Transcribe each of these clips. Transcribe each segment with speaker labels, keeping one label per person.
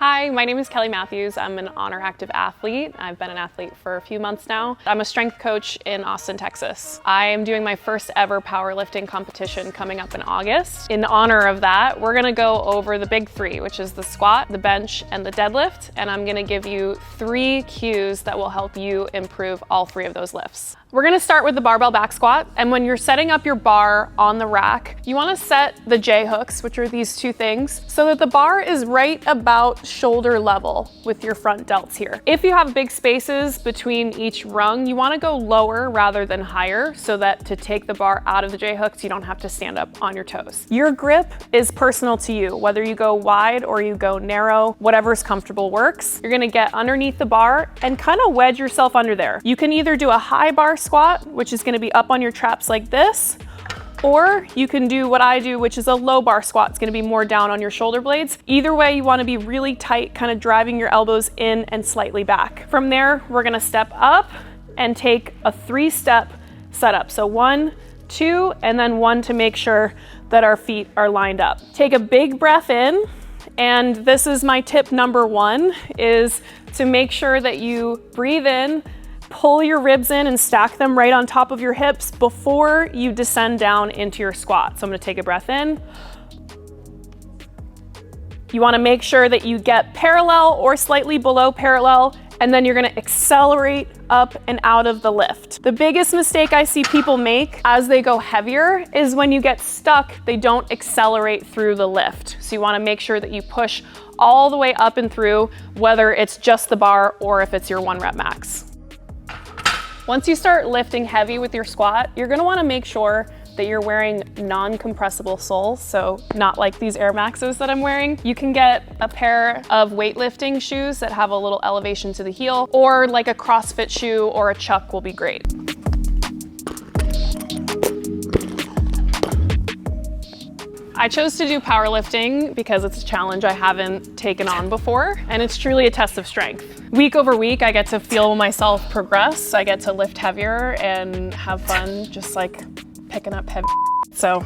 Speaker 1: Hi, my name is Kelly Matthews. I'm an Oner active athlete. I've been an athlete for a few months now. I'm a strength coach in Austin, Texas. I am doing my first ever powerlifting competition coming up in August. In honor of that, we're gonna go over the big three, which is the squat, the bench, and the deadlift. And I'm gonna give you 3 cues that will help you improve all 3 of those lifts. We're gonna start with the barbell back squat. And when you're setting up your bar on the rack, you wanna set the J hooks, which are these 2 things, so that the bar is right about shoulder level with your front delts here. If you have big spaces between each rung, you wanna go lower rather than higher so that to take the bar out of the J hooks, you don't have to stand up on your toes. Your grip is personal to you, whether you go wide or you go narrow, whatever's comfortable works. You're gonna get underneath the bar and kind of wedge yourself under there. You can either do a high bar squat, which is gonna be up on your traps like this, or you can do what I do, which is a low bar squat. It's gonna be more down on your shoulder blades. Either way, you wanna be really tight, kind of driving your elbows in and slightly back. From there, we're gonna step up and take a 3-step setup. So 1, 2, and then 1 to make sure that our feet are lined up. Take a big breath in, and this is my tip number 1, is to make sure that you breathe in, pull your ribs in and stack them right on top of your hips before you descend down into your squat. So I'm gonna take a breath in. You wanna make sure that you get parallel or slightly below parallel, and then you're gonna accelerate up and out of the lift. The biggest mistake I see people make as they go heavier is when you get stuck, they don't accelerate through the lift. So you wanna make sure that you push all the way up and through, whether it's just the bar or if it's your 1 rep max. Once you start lifting heavy with your squat, you're gonna wanna make sure that you're wearing non-compressible soles, so not like these Air Maxes that I'm wearing. You can get a pair of weightlifting shoes that have a little elevation to the heel, or like a CrossFit shoe or a Chuck will be great. I chose to do powerlifting because it's a challenge I haven't taken on before, and it's truly a test of strength. Week over week, I get to feel myself progress. I get to lift heavier and have fun, just like picking up heavy. So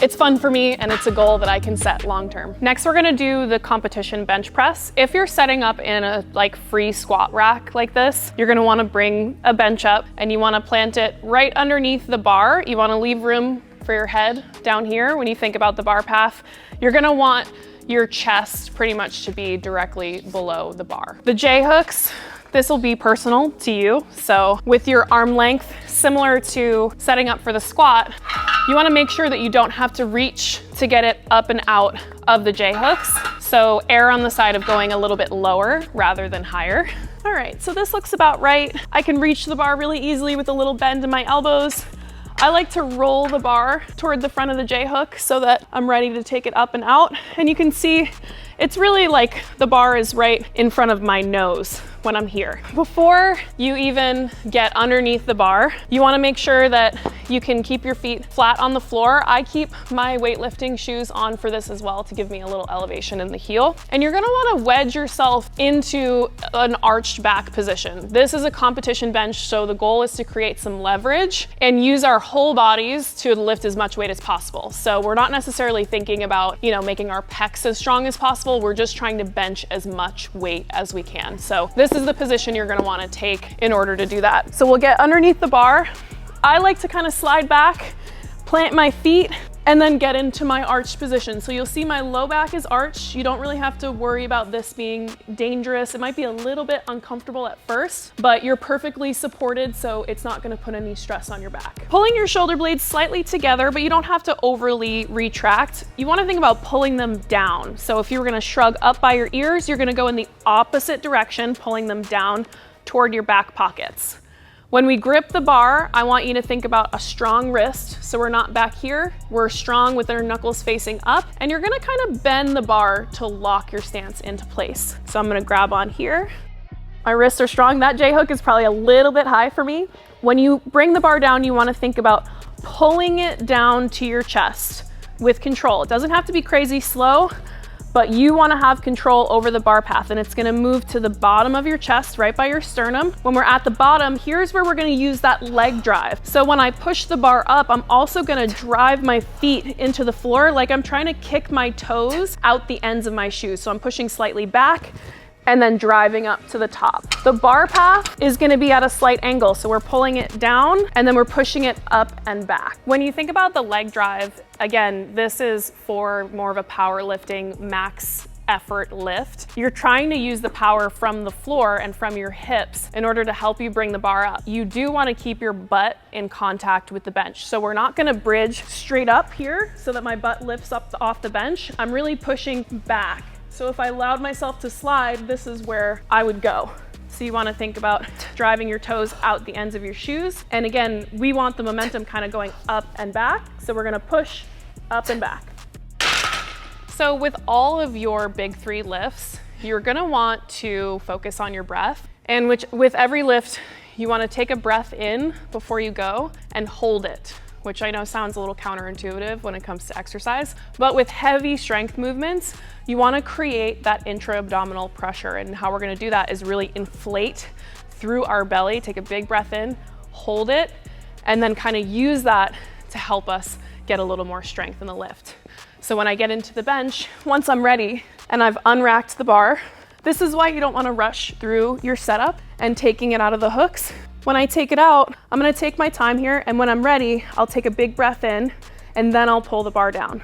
Speaker 1: it's fun for me, and it's a goal that I can set long term. Next, we're gonna do the competition bench press. If you're setting up in a free squat rack like this, you're gonna wanna bring a bench up and you wanna plant it right underneath the bar. You wanna leave room for your head down here. When you think about the bar path, you're gonna want your chest pretty much to be directly below the bar. The J hooks, this will be personal to you. So with your arm length, similar to setting up for the squat, you wanna make sure that you don't have to reach to get it up and out of the J hooks. So err on the side of going a little bit lower rather than higher. All right, so this looks about right. I can reach the bar really easily with a little bend in my elbows. I like to roll the bar toward the front of the J hook so that I'm ready to take it up and out. And you can see it's really like the bar is right in front of my nose when I'm here. Before you even get underneath the bar, you wanna make sure that you can keep your feet flat on the floor. I keep my weightlifting shoes on for this as well to give me a little elevation in the heel. And you're gonna wanna wedge yourself into an arched back position. This is a competition bench, so the goal is to create some leverage and use our whole bodies to lift as much weight as possible. So we're not necessarily thinking about, making our pecs as strong as possible. We're just trying to bench as much weight as we can. So this is the position you're gonna wanna take in order to do that. So we'll get underneath the bar. I like to kind of slide back, plant my feet, and then get into my arched position. So you'll see my low back is arched. You don't really have to worry about this being dangerous. It might be a little bit uncomfortable at first, but you're perfectly supported, so it's not gonna put any stress on your back. Pulling your shoulder blades slightly together, but you don't have to overly retract. You wanna think about pulling them down. So if you were gonna shrug up by your ears, you're gonna go in the opposite direction, pulling them down toward your back pockets. When we grip the bar, I want you to think about a strong wrist. So we're not back here, we're strong with our knuckles facing up, and you're gonna kind of bend the bar to lock your stance into place. So I'm gonna grab on here. My wrists are strong. That J hook is probably a little bit high for me. When you bring the bar down, you wanna think about pulling it down to your chest with control. It doesn't have to be crazy slow, but you wanna have control over the bar path, and it's gonna move to the bottom of your chest, right by your sternum. When we're at the bottom, here's where we're gonna use that leg drive. So when I push the bar up, I'm also gonna drive my feet into the floor like I'm trying to kick my toes out the ends of my shoes. So I'm pushing slightly back and then driving up to the top. The bar path is gonna be at a slight angle, so we're pulling it down and then we're pushing it up and back. When you think about the leg drive, again, this is for more of a powerlifting max effort lift. You're trying to use the power from the floor and from your hips in order to help you bring the bar up. You do want to keep your butt in contact with the bench. So we're not going to bridge straight up here so that my butt lifts up off the bench. I'm really pushing back. So if I allowed myself to slide, this is where I would go. So you want to think about driving your toes out the ends of your shoes. And again, we want the momentum kind of going up and back. So we're going to push up and back. So with all of your big three lifts, you're going to want to focus on your breath. And with every lift, you want to take a breath in before you go and hold it, which I know sounds a little counterintuitive when it comes to exercise, but with heavy strength movements, you wanna create that intra-abdominal pressure, and how we're gonna do that is really inflate through our belly, take a big breath in, hold it, and then kind of use that to help us get a little more strength in the lift. So when I get into the bench, once I'm ready and I've unracked the bar, this is why you don't wanna rush through your setup and taking it out of the hooks. When I take it out, I'm gonna take my time here, and when I'm ready, I'll take a big breath in, and then I'll pull the bar down.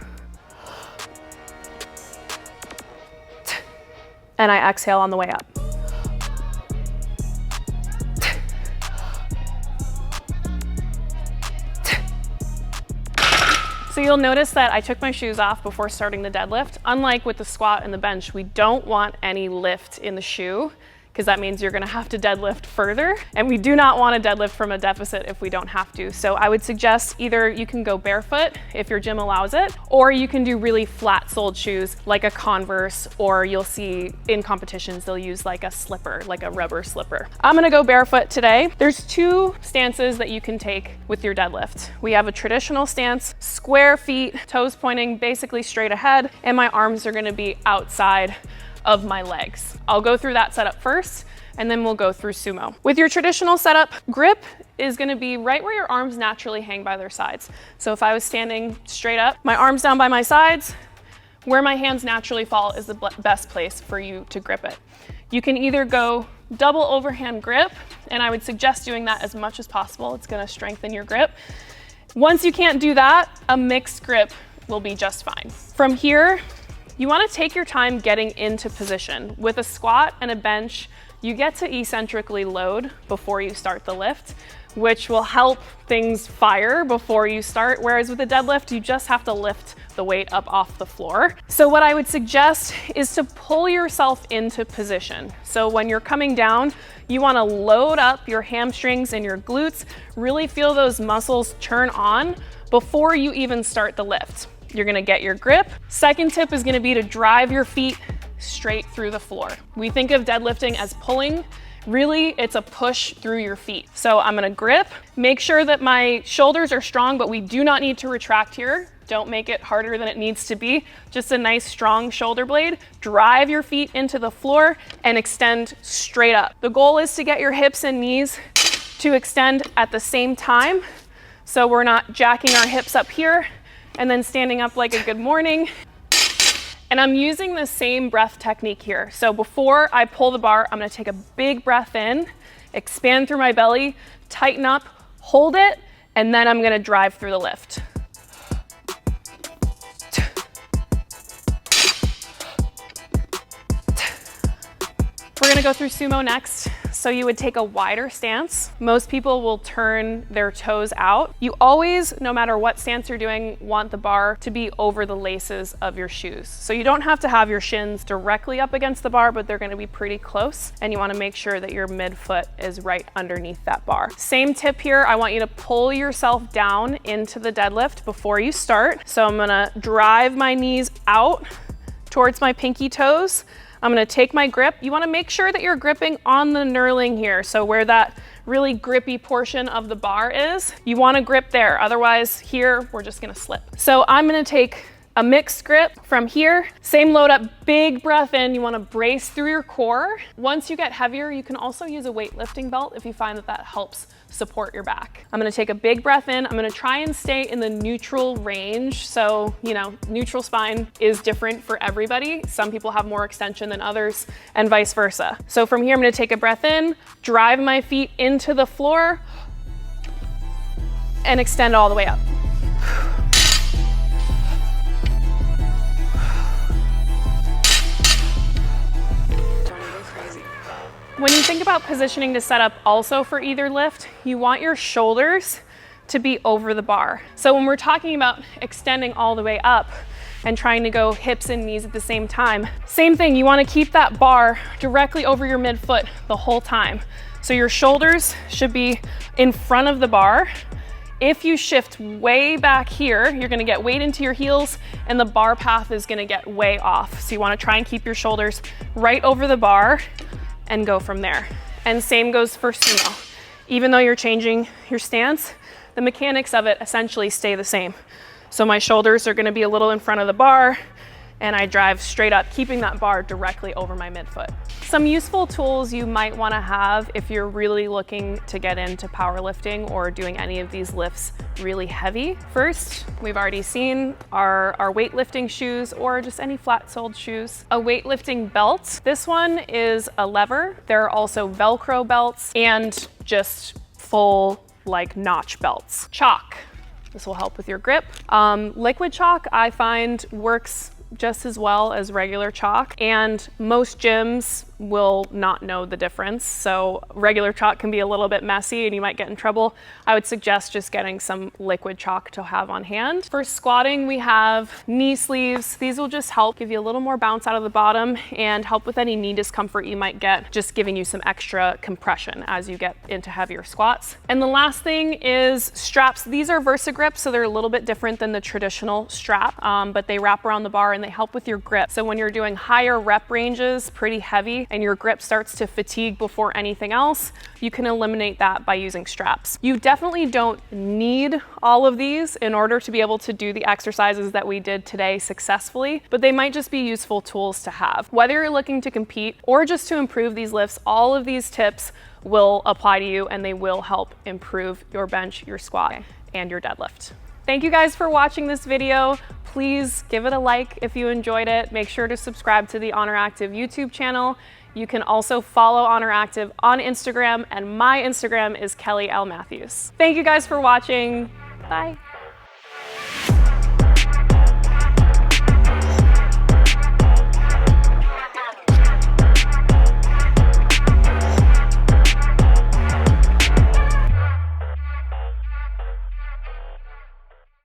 Speaker 1: And I exhale on the way up. So you'll notice that I took my shoes off before starting the deadlift. Unlike with the squat and the bench, we don't want any lift in the shoe, because that means you're gonna have to deadlift further. And we do not want to deadlift from a deficit if we don't have to. So I would suggest either you can go barefoot if your gym allows it, or you can do really flat soled shoes like a Converse, or you'll see in competitions, they'll use like a slipper, like a rubber slipper. I'm gonna go barefoot today. There's two stances that you can take with your deadlift. We have a traditional stance, square feet, toes pointing basically straight ahead, and my arms are gonna be outside of my legs. I'll go through that setup first, and then we'll go through sumo. With your traditional setup, grip is gonna be right where your arms naturally hang by their sides. So if I was standing straight up, my arms down by my sides, where my hands naturally fall is the best place for you to grip it. You can either go double overhand grip, and I would suggest doing that as much as possible. It's gonna strengthen your grip. Once you can't do that, a mixed grip will be just fine. From here, you want to take your time getting into position. With a squat and a bench, you get to eccentrically load before you start the lift, which will help things fire before you start. Whereas with a deadlift, you just have to lift the weight up off the floor. So what I would suggest is to pull yourself into position. So when you're coming down, you want to load up your hamstrings and your glutes, really feel those muscles turn on before you even start the lift. You're gonna get your grip. Second tip is gonna be to drive your feet straight through the floor. We think of deadlifting as pulling. Really, it's a push through your feet. So I'm gonna grip, make sure that my shoulders are strong, but we do not need to retract here. Don't make it harder than it needs to be. Just a nice strong shoulder blade. Drive your feet into the floor and extend straight up. The goal is to get your hips and knees to extend at the same time. So we're not jacking our hips up here and then standing up like a good morning. And I'm using the same breath technique here. So before I pull the bar, I'm gonna take a big breath in, expand through my belly, tighten up, hold it, and then I'm gonna drive through the lift. We're gonna go through sumo next. So you would take a wider stance. Most people will turn their toes out. You always, no matter what stance you're doing, want the bar to be over the laces of your shoes. So you don't have to have your shins directly up against the bar, but they're gonna be pretty close. And you wanna make sure that your midfoot is right underneath that bar. Same tip here, I want you to pull yourself down into the deadlift before you start. So I'm gonna drive my knees out towards my pinky toes. I'm gonna take my grip. You wanna make sure that you're gripping on the knurling here. So where that really grippy portion of the bar is, you wanna grip there. Otherwise here, we're just gonna slip. So I'm gonna take a mixed grip from here. Same load up, big breath in. You want to brace through your core. Once you get heavier, you can also use a weightlifting belt if you find that that helps support your back. I'm gonna take a big breath in. I'm gonna try and stay in the neutral range. So, you know, neutral spine is different for everybody. Some people have more extension than others and vice versa. So from here, I'm gonna take a breath in, drive my feet into the floor and extend all the way up. When you think about positioning to set up also for either lift, you want your shoulders to be over the bar. So when we're talking about extending all the way up and trying to go hips and knees at the same time, same thing, you want to keep that bar directly over your midfoot the whole time. So your shoulders should be in front of the bar. If you shift way back here, you're gonna get weight into your heels and the bar path is gonna get way off. So you wanna try and keep your shoulders right over the bar and go from there. And same goes for sumo. Even though you're changing your stance, the mechanics of it essentially stay the same. So my shoulders are gonna be a little in front of the bar and I drive straight up, keeping that bar directly over my midfoot. Some useful tools you might wanna have if you're really looking to get into powerlifting or doing any of these lifts really heavy. First, we've already seen our weightlifting shoes or just any flat-soled shoes. A weightlifting belt. This one is a lever. There are also Velcro belts and just full like notch belts. Chalk. This will help with your grip. Liquid chalk I find works just as well as regular chalk, and most gyms will not know the difference. So regular chalk can be a little bit messy and you might get in trouble. I would suggest just getting some liquid chalk to have on hand. For squatting, we have knee sleeves. These will just help give you a little more bounce out of the bottom and help with any knee discomfort you might get, just giving you some extra compression as you get into heavier squats. And the last thing is straps. These are VersaGrip, so they're a little bit different than the traditional strap, but they wrap around the bar and they help with your grip. So when you're doing higher rep ranges, pretty heavy, and your grip starts to fatigue before anything else, you can eliminate that by using straps. You definitely don't need all of these in order to be able to do the exercises that we did today successfully, but they might just be useful tools to have. Whether you're looking to compete or just to improve these lifts, all of these tips will apply to you and they will help improve your bench, your squat, and your deadlift. Thank you guys for watching this video. Please give it a like if you enjoyed it. Make sure to subscribe to the Oner Active YouTube channel. You can also follow Oner Active on Instagram, and my Instagram is Kelly L. Matthews. Thank you guys for watching. Bye.